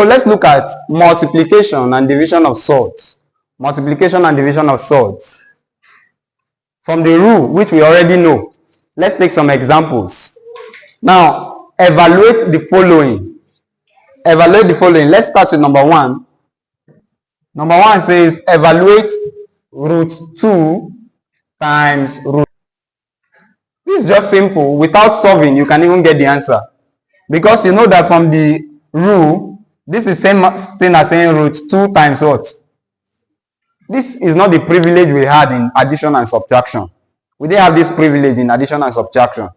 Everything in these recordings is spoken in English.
So let's look at multiplication and division of surds. Multiplication and division of surds. From the rule, which we already know, let's take some examples. Now, evaluate the following. Evaluate the following. Let's start with number 1. Number 1 says, evaluate root 2 times root. This is just simple. Without solving, you can even get the answer. Because you know that from the rule, this is same thing as saying root 2 times what? This is not the privilege we had in addition and subtraction. We didn't have this privilege in addition and subtraction.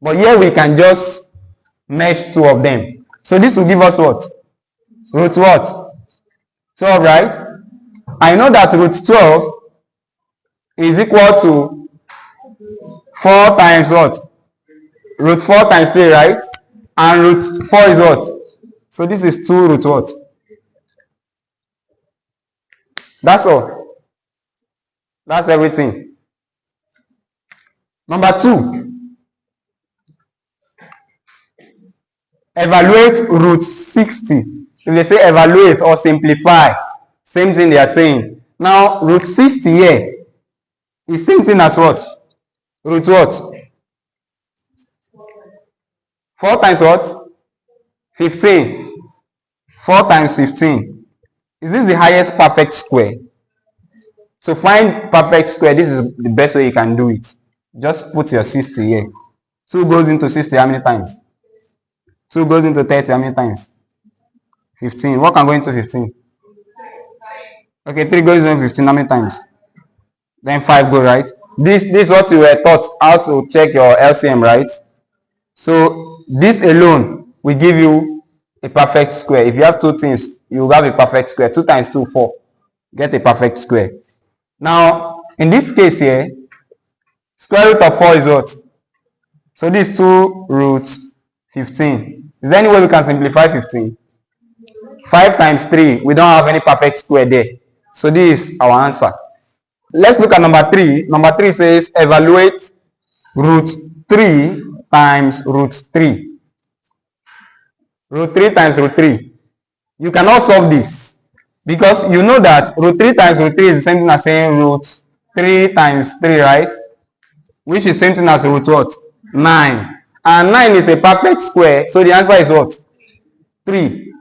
But here we can just merge two of them. So this will give us what? Root what? 12, right? I know that root 12 is equal to 4 times what? Root 4 times 3, right? And root 4 is what? So this is 2 root what? That's all. That's everything. Number 2. Evaluate root 60. If they say evaluate or simplify, same thing they are saying. Now, root 60 here is same thing as what? Root what? 4 times what? 15. 4 times 15. Is this the highest perfect square? To find perfect square, this is the best way you can do it. Just put your 60 here. 2 goes into 60 how many times? 2 goes into 30 how many times? 15. What can go into 15? Okay, 3 goes into 15 how many times? Then 5 go, right? This is what you were taught how to check your LCM, right? So this alone will give you a perfect square. If you have 2 things, you will have a perfect square. 2 times 2, 4. Get a perfect square. Now, in this case here, square root of 4 is what? So this is 2 root 15. Is there any way we can simplify 15? 5 times 3, we don't have any perfect square there. So this is our answer. Let's look at number 3. Number 3 says evaluate root 3 times root 3. Root 3 times root 3. You cannot solve this because you know that root 3 times root 3 is the same thing as saying root 3 times 3, right? Which is the same thing as root what? 9. And 9 is a perfect square, so the answer is what? 3.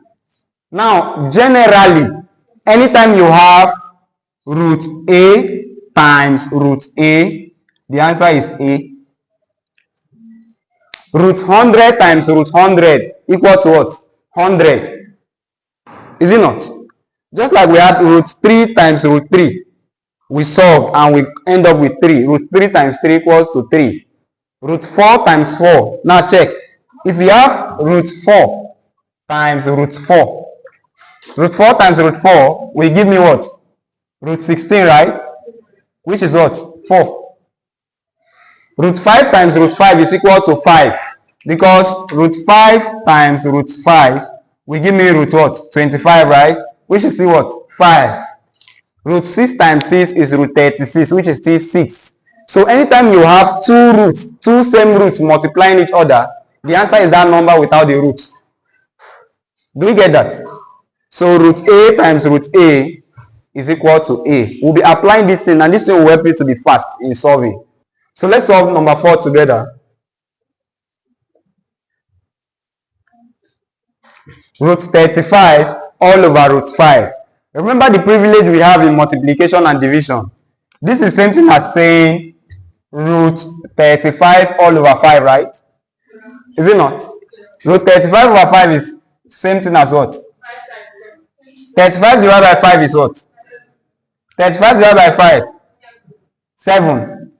Now, generally, anytime you have root A times root A, the answer is A. Root 100 times root 100 equals to what? 100. Is it not? Just like we had root 3 times root 3. We solve and we end up with 3. Root 3 times 3 equals to 3. Root 4 times 4. Now check. If we have root 4 times root 4, root 4 times root 4 will give me what? Root 16, right? Which is what? 4. Root 5 times root 5 is equal to 5. Because root 5 times root 5 will give me root what? 25, right? Which is still what? 5. Root 6 times 6 is root 36, which is still 6. So anytime you have 2 roots, 2 same roots multiplying each other, the answer is that number without the roots. Do you get that? So root A times root A is equal to A. We'll be applying this thing, and this thing will help you to be fast in solving. So let's solve number 4 together. Root 35 all over root 5. Remember the privilege we have in multiplication and division. This is the same thing as saying root 35 all over 5, right? Is it not? Root 35 over 5 is same thing as what? 35 divided by 5 is what? 35 divided by 5? 7.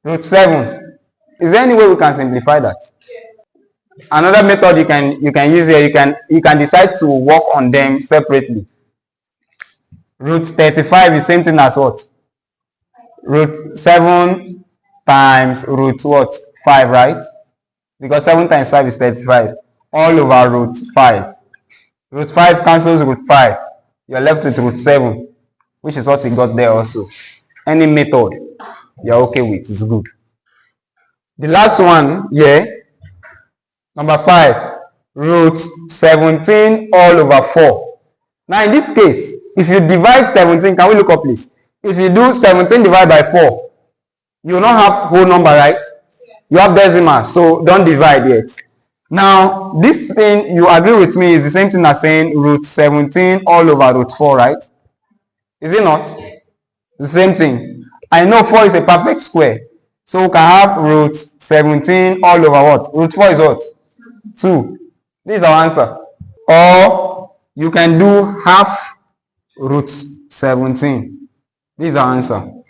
Root 7. Is there any way we can simplify that? Another method you can use here, you can decide to work on them separately. Root 35 is same thing as what? Root 7 times root what? 5, right? Because 7 times 5 is 35. All over root 5. Root 5 cancels root 5. You're left with root 7, which is what we got there also. Any method you're okay with is good. The last one here, number 5. root 17 all over 4. Now in this case, if you divide 17, can we look up please? If you do 17 divided by 4, you will not have whole number, right? You have decimal, so don't divide yet. Now, this thing, you agree with me, is the same thing as saying root 17 all over root 4, right? Is it not? The same thing. I know 4 is a perfect square. So we can have root 17 all over what? Root 4 is what? 2. This is our answer. Or you can do half root 17. This is our answer.